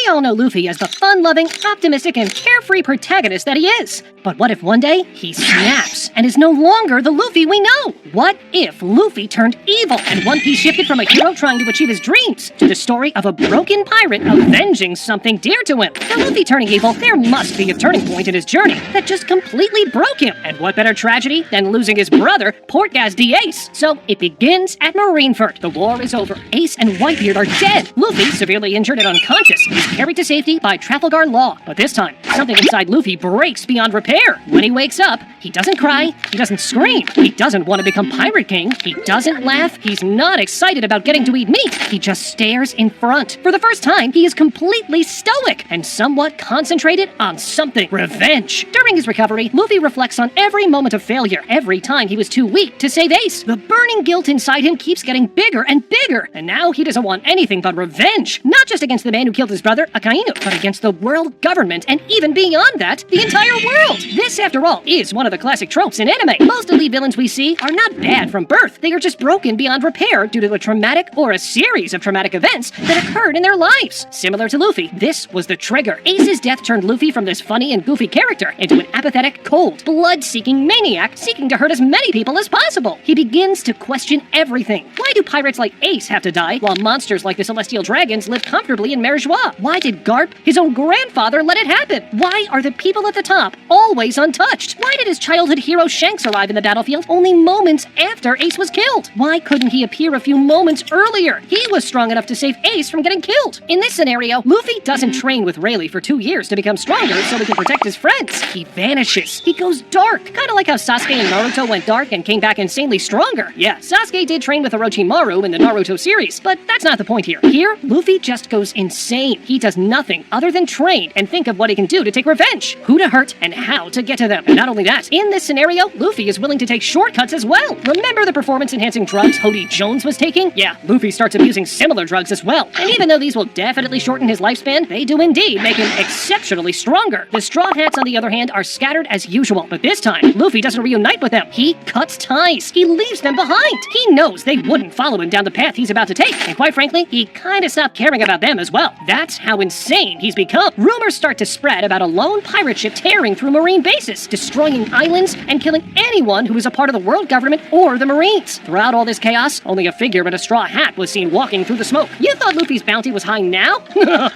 We all know Luffy as the fun-loving, optimistic, and carefree protagonist that he is. But what if one day he snaps and is no longer the Luffy we know? What if Luffy turned evil and One Piece shifted from a hero trying to achieve his dreams to the story of a broken pirate avenging something dear to him? For Luffy turning evil, there must be a turning point in his journey that just completely broke him. And what better tragedy than losing his brother, Portgas the Ace? So it begins at Marineford. The war is over. Ace and Whitebeard are dead. Luffy, severely injured and unconscious, is carried to safety by Trafalgar Law. But this time, something inside Luffy breaks beyond repair. When he wakes up, he doesn't cry, he doesn't scream, he doesn't want to become Pirate King, he doesn't laugh, he's not excited about getting to eat meat, he just stares in front. For the first time, he is completely stoic and somewhat concentrated on something: revenge. During his recovery, Luffy reflects on every moment of failure, every time he was too weak to save Ace. The burning guilt inside him keeps getting bigger and bigger, and now he doesn't want anything but revenge. Not just against the man who killed his brother, Akagami, but against the world government, and even beyond that, the entire world. This, after all, is one of the classic tropes in anime. Most elite villains we see are not bad from birth. They are just broken beyond repair due to a traumatic or a series of traumatic events that occurred in their lives. Similar to Luffy, this was the trigger. Ace's death turned Luffy from this funny and goofy character into an apathetic, cold, blood-seeking maniac seeking to hurt as many people as possible. He begins to question everything. Why do pirates like Ace have to die while monsters like the Celestial Dragons live comfortably in Marineford? Why did Garp, his own grandfather, let it happen? Why are the people at the top always untouched? Why did his childhood hero Shanks arrive in the battlefield only moments after Ace was killed? Why couldn't he appear a few moments earlier? He was strong enough to save Ace from getting killed. In this scenario, Luffy doesn't train with Rayleigh for 2 years to become stronger so he can protect his friends. He vanishes. He goes dark. Kinda like how Sasuke and Naruto went dark and came back insanely stronger. Yeah, Sasuke did train with Orochimaru in the Naruto series, but that's not the point here. Here, Luffy just goes insane. He does nothing other than train and think of what he can do to take revenge, who to hurt, and how to get to them. And not only that, in this scenario, Luffy is willing to take shortcuts as well. Remember the performance-enhancing drugs Hody Jones was taking? Yeah, Luffy starts abusing similar drugs as well. And even though these will definitely shorten his lifespan, they do indeed make him exceptionally stronger. The Straw Hats, on the other hand, are scattered as usual. But this time, Luffy doesn't reunite with them. He cuts ties. He leaves them behind. He knows they wouldn't follow him down the path he's about to take. And quite frankly, he kinda stopped caring about them as well. That's how insane he's become. Rumors start to spread about a lone pirate ship tearing through marine bases, destroying islands, and killing anyone who is a part of the world government or the Marines. Throughout all this chaos, only a figure in a straw hat was seen walking through the smoke. You thought Luffy's bounty was high now?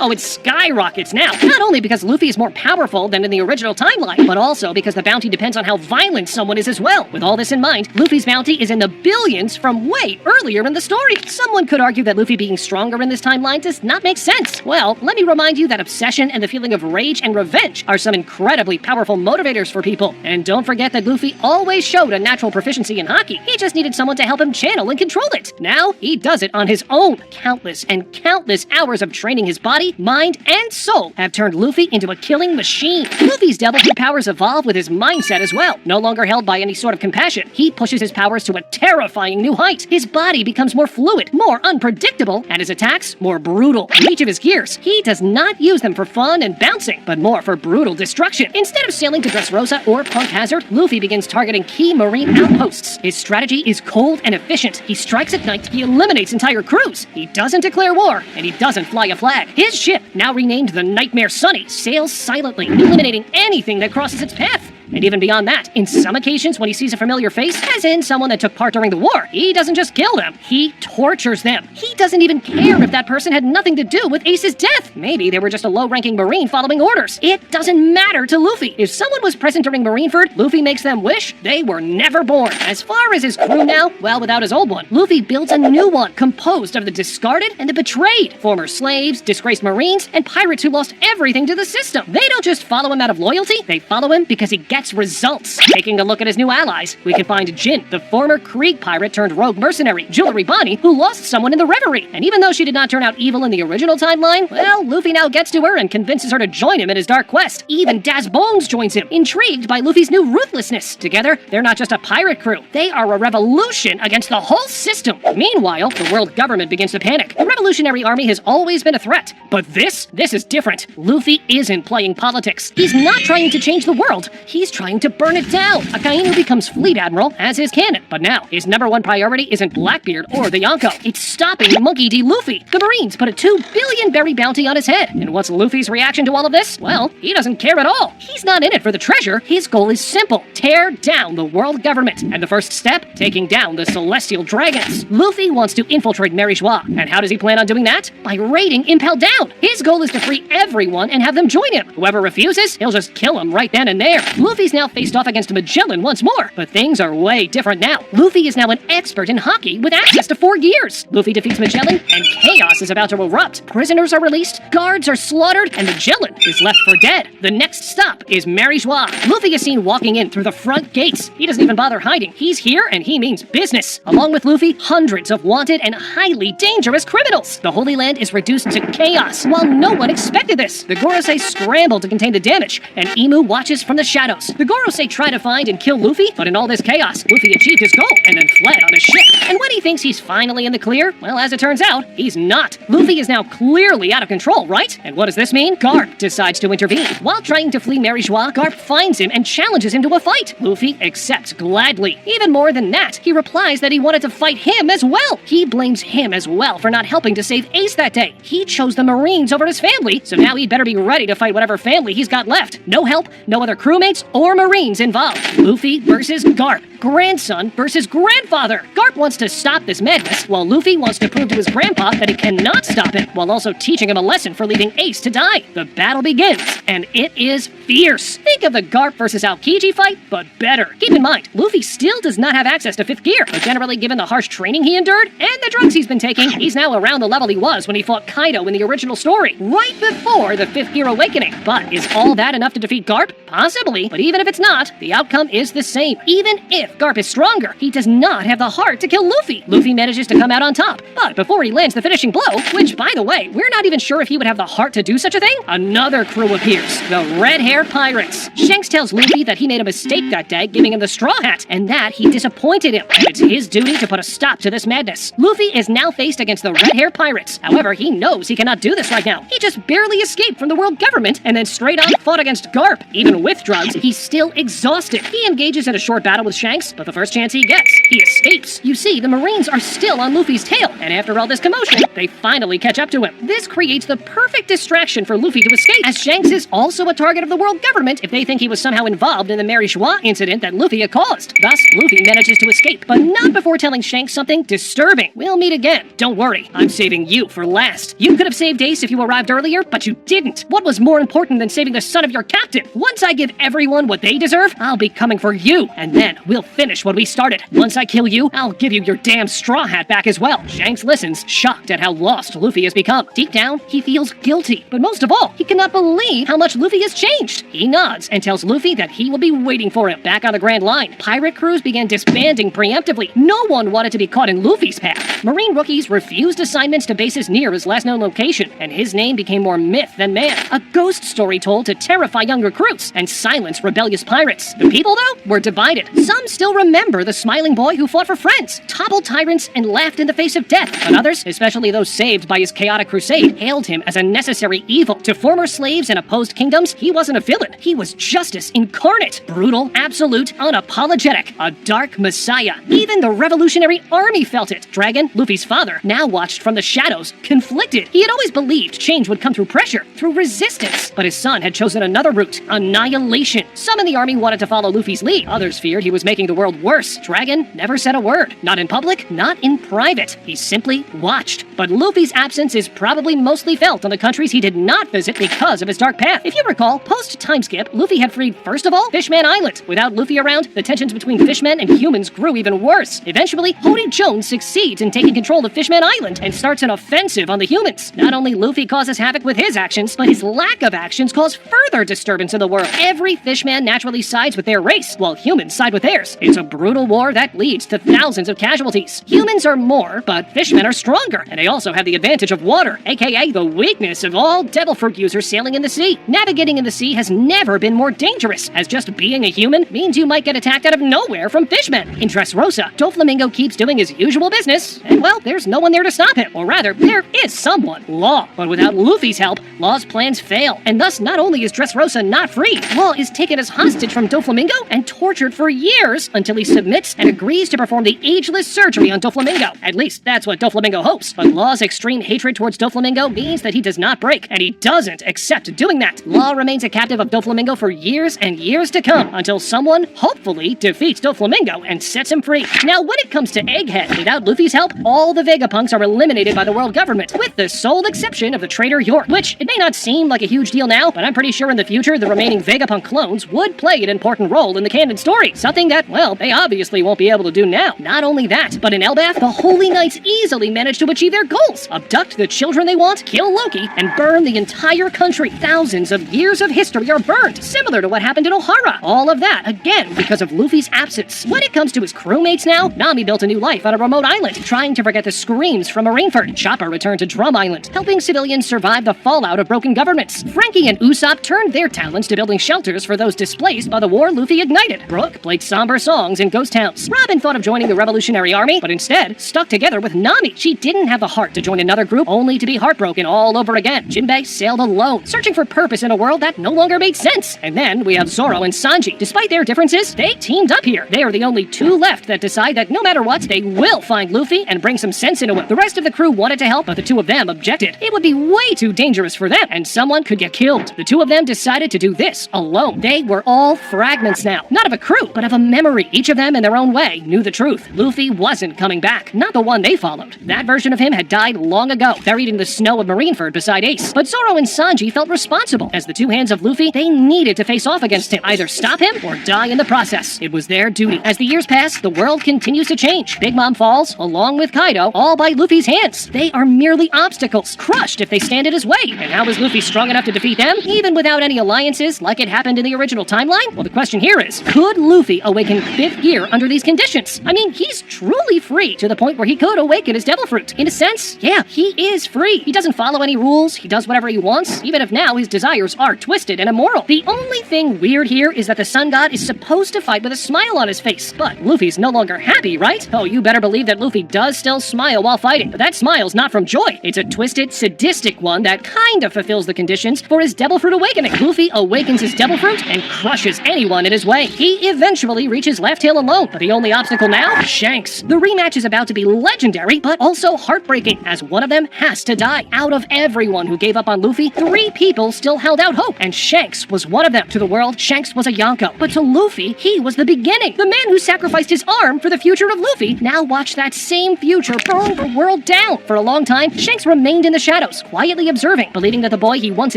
Oh, it skyrockets now. Not only because Luffy is more powerful than in the original timeline, but also because the bounty depends on how violent someone is as well. With all this in mind, Luffy's bounty is in the billions from way earlier in the story. Someone could argue that Luffy being stronger in this timeline does not make sense. Well, let me remind you that obsession and the feeling of rage and revenge are some incredibly powerful motivators for people. And don't forget that Luffy always showed a natural proficiency in hockey. He just needed someone to help him channel and control it. Now, he does it on his own. Countless and countless hours of training his body, mind, and soul have turned Luffy into a killing machine. Luffy's devilry powers evolve with his mindset as well. No longer held by any sort of compassion, he pushes his powers to a terrifying new height. His body becomes more fluid, more unpredictable, and his attacks more brutal. In each of his gears, he does not use them for fun and bouncing, but more for brutal destruction. Instead of sailing to Dressrosa or Punk Hazard, Luffy begins targeting key marine outposts. His strategy is cold and efficient. He strikes at night, he eliminates entire crews. He doesn't declare war, and he doesn't fly a flag. His ship, now renamed the Nightmare Sunny, sails silently, eliminating anything that crosses its path. And even beyond that, in some occasions when he sees a familiar face, as in someone that took part during the war, he doesn't just kill them, he tortures them. He doesn't even care if that person had nothing to do with Ace's death. Maybe they were just a low-ranking Marine following orders. It doesn't matter to Luffy. If someone was present during Marineford, Luffy makes them wish they were never born. As far as his crew now, well, without his old one, Luffy builds a new one, composed of the discarded and the betrayed. Former slaves, disgraced Marines, and pirates who lost everything to the system. They don't just follow him out of loyalty, they follow him because he gets results. Taking a look at his new allies, we can find Jin, the former Krieg pirate turned rogue mercenary, Jewelry Bonnie, who lost someone in the reverie. And even though she did not turn out evil in the original timeline, well, Luffy now gets to her and convinces her to join him in his dark quest. Even Daz Bones joins him, intrigued by Luffy's new ruthlessness. Together, they're not just a pirate crew, they are a revolution against the whole system. Meanwhile, the world government begins to panic. The Revolutionary Army has always been a threat, but this is different. Luffy isn't playing politics. He's not trying to change the world. He's Luffy's trying to burn it down. Akainu becomes fleet admiral as his cannon. But now, his #1 priority isn't Blackbeard or the Yonko. It's stopping Monkey D. Luffy. The Marines put a 2 billion berry bounty on his head. And what's Luffy's reaction to all of this? Well, he doesn't care at all. He's not in it for the treasure. His goal is simple. Tear down the world government. And the first step, taking down the celestial dragons. Luffy wants to infiltrate Mary Joie. And how does he plan on doing that? By raiding Impel Down. His goal is to free everyone and have them join him. Whoever refuses, he'll just kill him right then and there. Luffy's now faced off against Magellan once more. But things are way different now. Luffy is now an expert in hockey with access to 4 gears. Luffy defeats Magellan, and chaos is about to erupt. Prisoners are released, guards are slaughtered, and Magellan is left for dead. The next stop is Mary Joie. Luffy is seen walking in through the front gates. He doesn't even bother hiding. He's here, and he means business. Along with Luffy, hundreds of wanted and highly dangerous criminals. The Holy Land is reduced to chaos, while no one expected this. The Gorosei scramble to contain the damage, and Imu watches from the shadows. The Gorosei try to find and kill Luffy, but in all this chaos, Luffy achieved his goal and then fled on a ship. And when he thinks he's finally in the clear, well, as it turns out, he's not. Luffy is now clearly out of control, right? And what does this mean? Garp decides to intervene. While trying to flee Mary Joie, Garp finds him and challenges him to a fight. Luffy accepts gladly. Even more than that, he replies that he wanted to fight him as well. He blames him as well for not helping to save Ace that day. He chose the Marines over his family, so now he'd better be ready to fight whatever family he's got left. No help, no other crewmates or Marines involved. Luffy versus Garp. Grandson versus grandfather. Garp wants to stop this madness, while Luffy wants to prove to his grandpa that he cannot stop it, while also teaching him a lesson for leaving Ace to die. The battle begins, and it is fierce. Think of the Garp versus Aokiji fight, but better. Keep in mind, Luffy still does not have access to 5th gear, but generally given the harsh training he endured, and the drugs he's been taking, he's now around the level he was when he fought Kaido in the original story, right before the 5th gear awakening. But is all that enough to defeat Garp? Possibly, but even if it's not, the outcome is the same. Even if Garp is stronger, he does not have the heart to kill Luffy. Luffy manages to come out on top, but before he lands the finishing blow, which, by the way, we're not even sure if he would have the heart to do such a thing, another crew appears, the Red Hair Pirates. Shanks tells Luffy that he made a mistake that day giving him the Straw Hat, and that he disappointed him, and it's his duty to put a stop to this madness. Luffy is now faced against the Red Hair Pirates. However, he knows he cannot do this right now. He just barely escaped from the world government, and then straight on fought against Garp. Even with drugs, he's still exhausted. He engages in a short battle with Shanks, but the first chance he gets, he escapes. You see, the Marines are still on Luffy's tail, and after all this commotion, they finally catch up to him. This creates the perfect distraction for Luffy to escape, as Shanks is also a target of the world government if they think he was somehow involved in the Mary Joie incident that Luffy had caused. Thus, Luffy manages to escape, but not before telling Shanks something disturbing. We'll meet again. Don't worry, I'm saving you for last. You could have saved Ace if you arrived earlier, but you didn't. What was more important than saving the son of your captain? Once I give everyone what they deserve, I'll be coming for you, and then we'll finish what we started. Once I kill you, I'll give you your damn Straw Hat back as well. Shanks listens, shocked at how lost Luffy has become. Deep down, he feels guilty, but most of all, he cannot believe how much Luffy has changed. He nods and tells Luffy that he will be waiting for him. Back on the Grand Line, pirate crews began disbanding preemptively. No one wanted to be caught in Luffy's path. Marine rookies refused assignments to bases near his last known location, and his name became more myth than man. A ghost story told to terrify young recruits and silence rebellious pirates. The people, though, were divided. Some still remember the smiling boy who fought for friends, toppled tyrants, and laughed in the face of death. But others, especially those saved by his chaotic crusade, hailed him as a necessary evil. To former slaves and opposed kingdoms, he wasn't a villain. He was justice incarnate. Brutal, absolute, unapologetic. A dark messiah. Even the Revolutionary Army felt it. Dragon, Luffy's father, now watched from the shadows, conflicted. He had always believed change would come through pressure, through resistance. But his son had chosen another route, annihilation. Some in the army wanted to follow Luffy's lead. Others feared he was making the world worse. Dragon never said a word. Not in public, not in private. He simply watched. But Luffy's absence is probably mostly felt on the countries he did not visit because of his dark path. If you recall, post-time skip, Luffy had freed, first of all, Fishman Island. Without Luffy around, the tensions between fishmen and humans grew even worse. Eventually, Hody Jones succeeds in taking control of Fishman Island and starts an offensive on the humans. Not only Luffy causes havoc with his actions, but his lack of actions cause further disturbance in the world. Every fishman naturally sides with their race, while humans side with theirs. It's a brutal war that leads to thousands of casualties. Humans are more, but fishmen are stronger, and they also have the advantage of water, aka the weakness of all devil fruit users sailing in the sea. Navigating in the sea has never been more dangerous, as just being a human means you might get attacked out of nowhere from fishmen. In Dressrosa, Doflamingo keeps doing his usual business, and well, there's no one there to stop him. Or rather, there is someone, Law. But without Luffy's help, Law's plans fail, and thus not only is Dressrosa not free, Law is taken as hostage from Doflamingo and tortured for years until he submits and agrees to perform the ageless surgery on Doflamingo. At least that's what Doflamingo hopes. But Law's extreme hatred towards Doflamingo means that he does not break, and he doesn't accept doing that. Law remains a captive of Doflamingo for years and years to come, until someone, hopefully, defeats Doflamingo and sets him free. Now, when it comes to Egghead, without Luffy's help, all the Vegapunks are eliminated by the world government, with the sole exception of the traitor York, which it may not seem like a huge deal now, but I'm pretty sure in the future the remaining Vegapunk clones would play an important role in the canon story, something that, well, they obviously won't be able to do now. Not only that, but in Elbaf, the Holy Knights easily manage to achieve their goals, abduct the children they want, kill Loki, and burn the entire country. Thousands of years of history are burned, similar to what happened in Ohara. All of that, again, because of Luffy's absence. When it comes to his crewmates now, Nami built a new life on a remote island, trying to forget the screams from Marineford. Chopper returned to Drum Island, helping civilians survive the fallout of broken governments. Frankie and Usopp turned their talents to building shelters for those displaced by the war Luffy ignited. Brooke played somber songs in ghost towns. Robin thought of joining the Revolutionary Army, but instead stuck together with Nami. She didn't have the heart to join another group, only to be heartbroken all over again. Jinbei sailed alone, searching for purpose in a world that no longer made sense. And then we have Zoro and Sanji. Despite their differences, they teamed up here. They are the only two left that decide that no matter what, they will find Luffy and bring some sense into it. The rest of the crew wanted to help, but the two of them objected. It would be way too dangerous for them, and someone could get killed. The two of them decided to do this alone. They were all fragments now. Not of a crew, but of a memory. Each of them, in their own way, knew the truth. Luffy wasn't coming back. Not the one they followed. That version of him had died long ago, buried in the snow of Marineford beside Ace. But Zoro and Sanji felt responsible. As the two hands of Luffy, they needed to face off against him. Either stop him or die in the process. It was their duty. As the years pass, the world continues to change. Big Mom falls, along with Kaido, all by Luffy's hands. They are merely obstacles, crushed if they stand in his way. And how is Luffy strong enough to defeat them, even without any alliances like it happened in the original timeline? Well, the question here is, could Luffy awaken fifth gear under these conditions? I mean, he's truly free to the point where he could awaken his devil fruit. In a sense, yeah, he is free. He doesn't follow any rules, he does whatever he wants, even if now his desires are twisted and immoral. The only thing weird here is that the Sun God is supposed to fight with a smile on his face, but Luffy's no longer happy, right? Oh, you better believe that Luffy does still smile while fighting, but that smile's not from joy. It's a twisted, sadistic one that kind of fulfills the conditions for his devil fruit awakening. Luffy awakens his devil fruit and crushes anyone in his way. He eventually reaches Left Tail alone, but the only obstacle now? Shanks. The rematch is about to be legendary, but also heartbreaking, as one of them has to die. Out of everyone who gave up on Luffy, 3 people still held out hope, and Shanks was one of them. To the world, Shanks was a Yonko, but to Luffy, he was the beginning. The man who sacrificed his arm for the future of Luffy now watched that same future burn the world down. For a long time, Shanks remained in the shadows, quietly observing, believing that the boy he once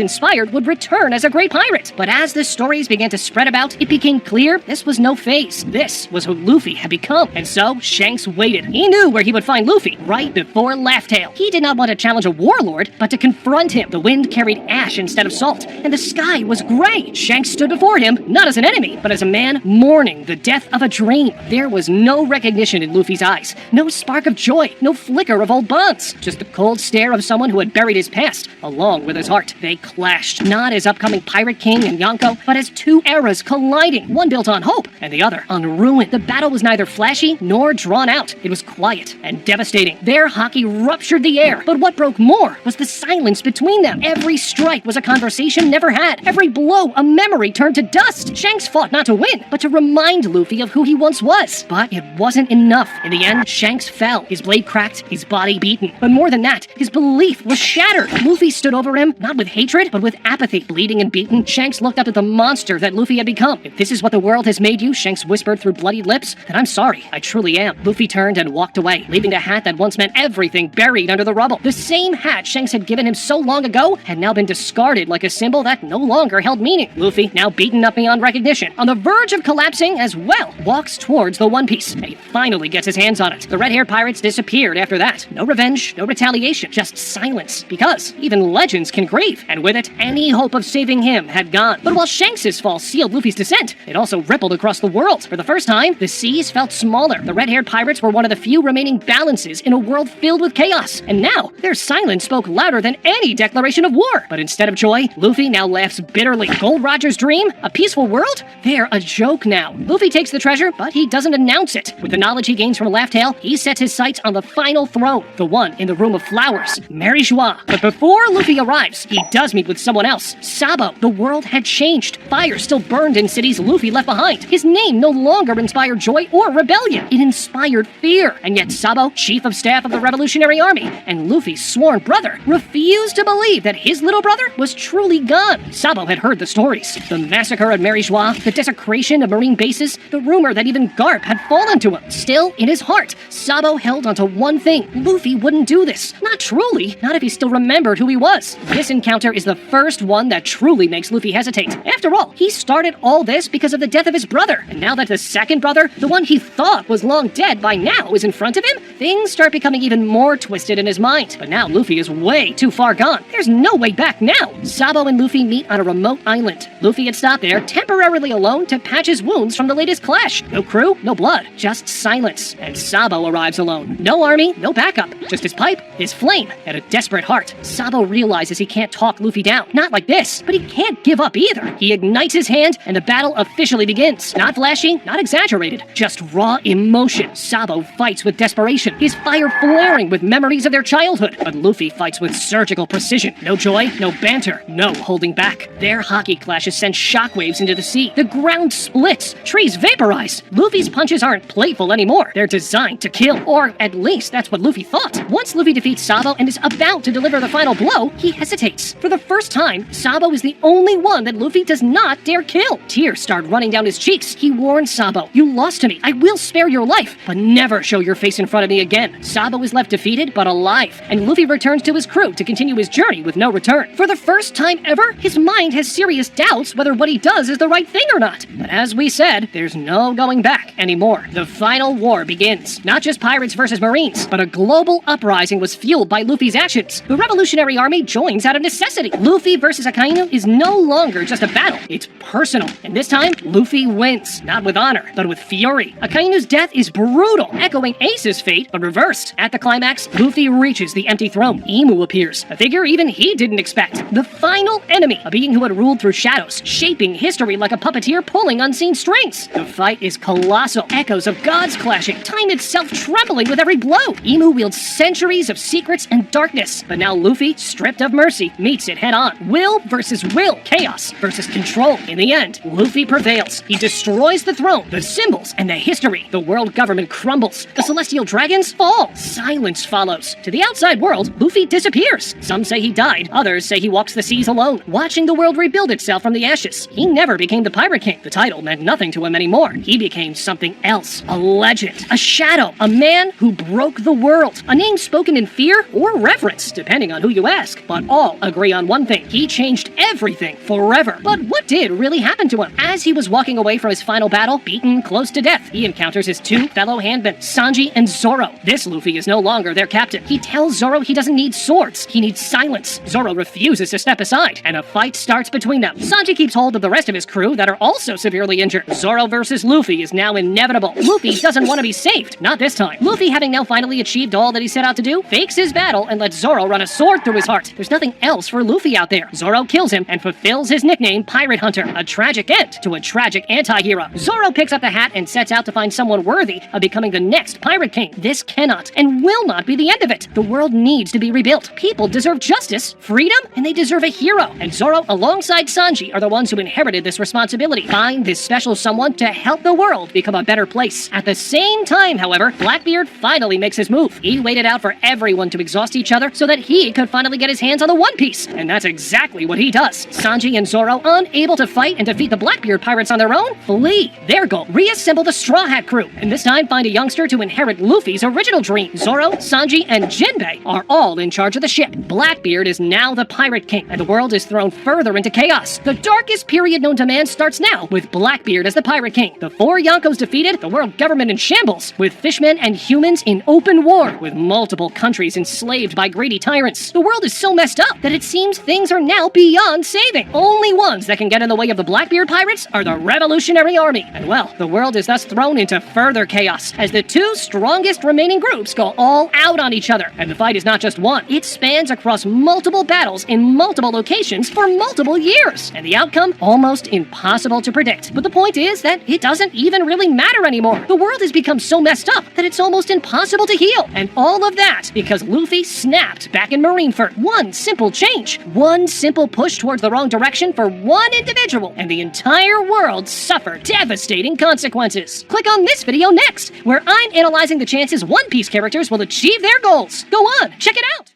inspired would return as a great pirate. But as the stories began to spread about, it became clear this was no phase. This was who Luffy had become. And so, Shanks waited. He knew where he would find Luffy, right before Laugh Tale. He did not want to challenge a warlord, but to confront him. The wind carried ash instead of salt, and the sky was gray. Shanks stood before him, not as an enemy, but as a man mourning the death of a dream. There was no recognition in Luffy's eyes, no spark of joy, no flicker of old bonds, just the cold stare of someone who had buried his past, along with his heart. They clashed, not as upcoming Pirate King and Yonko, but as two eras colliding, one built on hope, and the other on ruin. The battle was neither flashy nor drawn out. It was quiet and devastating. Their hockey ruptured the air, but what broke more was the silence between them. Every strike was a conversation never had. Every blow, a memory turned to dust. Shanks fought not to win, but to remind Luffy of who he once was. But it wasn't enough. In the end, Shanks fell, his blade cracked, his body beaten. But more than that, his belief was shattered. Luffy stood over him, not with hatred, but with apathy. Bleeding and beaten, Shanks looked up at the monster that Luffy had become. If this is what the world has made you, Shanks whispered through bloodied lips, then I'm sorry, I truly am. Luffy turned and walked away, leaving the hat that once meant everything buried under the rubble. The same hat Shanks had given him so long ago had now been discarded like a symbol that no longer held meaning. Luffy, now beaten up beyond recognition, on the verge of collapsing as well, walks towards the One Piece, and he finally gets his hands on it. The red-haired pirates disappeared after that. No revenge, no retaliation, just silence. Because even legends can grieve, and with it, any hope of saving him had gone. But while Shanks' fall sealed Luffy's descent, it also rippled across the world. For the first time, the seas felt smaller. The red-haired pirates were one of the few remaining balances in a world filled with chaos. And now, their silence spoke louder than any declaration of war. But instead of joy, Luffy now laughs bitterly. Gold Roger's dream? A peaceful world? They're a joke now. Luffy takes the treasure, but he doesn't announce it. With the knowledge he gains from Laugh Tale, he sets his sights on the final throne, the one in the Room of Flowers, Marineford. But before Luffy arrives, he does meet with someone else, Sabo. The world had changed. Fire still burned in cities Luffy left behind. His name no longer inspired joy or rebellion. It inspired fear. And yet Sabo, chief of staff of the Revolutionary Army, and Luffy's sworn brother, refused to believe that his little brother was truly gone. Sabo had heard the stories. The massacre at Marineford, the desecration of marine bases, the rumor that even Garp had fallen to him. Still, in his heart, Sabo held onto one thing. Luffy wouldn't do this. Not truly. Not if he still remembered who he was. This encounter is the first one that truly makes Luffy hesitate. After all, he started all this because of the death of his brother. And now that the second brother, the one he thought was long dead by now, is in front of him, things start becoming even more twisted in his mind. But now Luffy is way too far gone. There's no way back now. Sabo and Luffy meet on a remote island. Luffy had stopped there temporarily alone to patch his wounds from the latest clash. No crew, no blood, just silence. And Sabo arrives alone. No army, no backup, just his pipe, his flame, and a desperate heart. Sabo realizes he can't talk Luffy down. Not like this, but he can't give up either. He ignites his hand, and the battle officially begins. Not flashy, not exaggerated, just raw emotion. Sabo fights with desperation, his fire flaring with memories of their childhood. But Luffy fights with surgical precision. No joy, no banter, no holding back. Their hockey clashes send shockwaves into the sea. The ground splits, trees vaporize. Luffy's punches aren't playful anymore. They're designed to kill, or at least that's what Luffy thought. Once Luffy defeats Sabo and is about to deliver the final blow, he hesitates. For the first time, Sabo is the only one that Luffy does not dare kill. Tears start running down his cheeks. He warns Sabo, "You lost to me. I will spare your life, but never show your face in front of me again." Sabo is left defeated, but alive, and Luffy returns to his crew to continue his journey with no return. For the first time ever, his mind has serious doubts whether what he does is the right thing or not. But as we said, there's no going back anymore. The final war begins. Not just pirates versus marines, but a global uprising was fueled by Luffy's actions. The Revolutionary Army joins out of necessity. Luffy versus Akainu is no longer just a battle. It's personal. And this time, Luffy wins. Not with honor, but with fury. Akainu's death is brutal, echoing Ace's fate, but reversed. At the climax, Luffy reaches the empty throne. Imu appears, a figure even he didn't expect. The final enemy, a being who had ruled through shadows, shaping history like a puppeteer pulling unseen strings. The fight is colossal. Echoes of gods clashing, time itself trembling with every blow. Imu wields centuries of secrets and darkness. But now Luffy, stripped of mercy, meets it head on. Will versus will. Chaos versus control. In the end, Luffy prevails. He destroys the throne, the symbols, and the history. The world government crumbles. The celestial dragons fall. Silence follows. To the outside world, Luffy disappears. Some say he died. Others say he walks the seas alone, watching the world rebuild itself from the ashes. He never became the Pirate King. The title meant nothing to him anymore. He became something else. A legend. A shadow. A man who broke the world. A name spoken in fear or reverence, depending on who you ask. But all agree on one thing. He changed everything forever. But what did really happen to him? As he was walking away from his final battle, beaten close to death, he encounters his two fellow handmen, Sanji and Zoro. This Luffy is no longer their captain. He tells Zoro he doesn't need swords. He needs silence. Zoro refuses to step aside, and a fight starts between them. Sanji keeps hold of the rest of his crew that are also severely injured. Zoro versus Luffy is now inevitable. Luffy doesn't want to be saved. Not this time. Luffy, having now finally achieved all that he set out to do, fakes his battle and lets Zoro run a sword through his heart. There's nothing else for Luffy out there. Zoro kills him and fulfills his nickname, Pirate Hunter. A tragic end to a tragic anti-hero. Zoro picks up the hat and sets out to find someone worthy of becoming the next Pirate King. This cannot and will not be the end of it. The world needs to be rebuilt. People deserve justice, freedom, and they deserve a hero. And Zoro, alongside Sanji, are the ones who inherited this responsibility. Find this special someone to help the world become a better place. At the same time, however, Blackbeard finally makes his move. He waited out for everyone to exhaust each other so that he could finally get his hands on the One Piece. And that's exactly what he does. Sanji and Zoro, unable to fight and defeat the Blackbeard pirates on their own, flee. Their goal, reassemble the Straw Hat crew, and this time find a youngster to inherit Luffy's original dream. Zoro, Sanji, and Jinbei are all in charge of the ship. Blackbeard is now the Pirate King, and the world is thrown further into chaos. The darkest period known to man starts now, with Blackbeard as the Pirate King. The four Yonkos defeated, the world government in shambles, with fishmen and humans in open war, with multiple countries enslaved by greedy tyrants. The world is so messed up that it seems things are now beyond saving. Only ones that can get in the way of the Blackbeard pirates are the Revolutionary Army. And well, the world is thus thrown into further chaos as the two strongest remaining groups go all out on each other. And the fight is not just one, it spans across multiple battles in multiple locations for multiple years. And the outcome, almost impossible to predict. But the point is that it doesn't even really matter anymore. The world has become so messed up that it's almost impossible to heal. And all of that because Luffy snapped back in Marineford. One simple change, one simple push towards the wrong direction for one individual, and the entire world suffered devastating consequences. Click on this video next, where I'm analyzing the chances One Piece characters will achieve their goals. Go on, check it out!